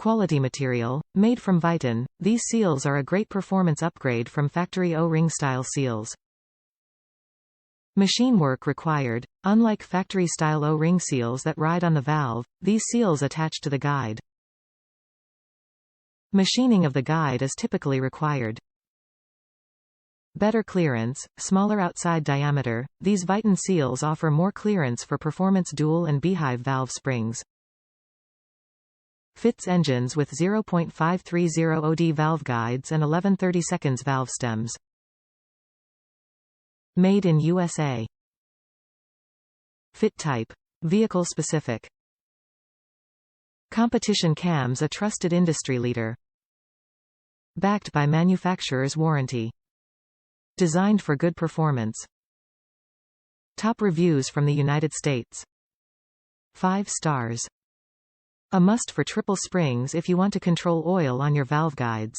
Quality material, made from Viton, these seals are a great performance upgrade from factory O-ring style seals. Machine work required. Unlike factory-style O-ring seals that ride on the valve, these seals attach to the guide. Machining of the guide is typically required. Better clearance, smaller outside diameter, these Viton seals offer more clearance for performance dual and beehive valve springs. Fits engines with 0.530 OD valve guides and 11/32 valve stems. Made in USA. Fit type. Vehicle specific. Competition cams, a trusted industry leader. Backed by manufacturer's warranty. Designed for good performance. Top reviews from the United States. 5 stars. A must for triple springs if you want to control oil on your valve guides.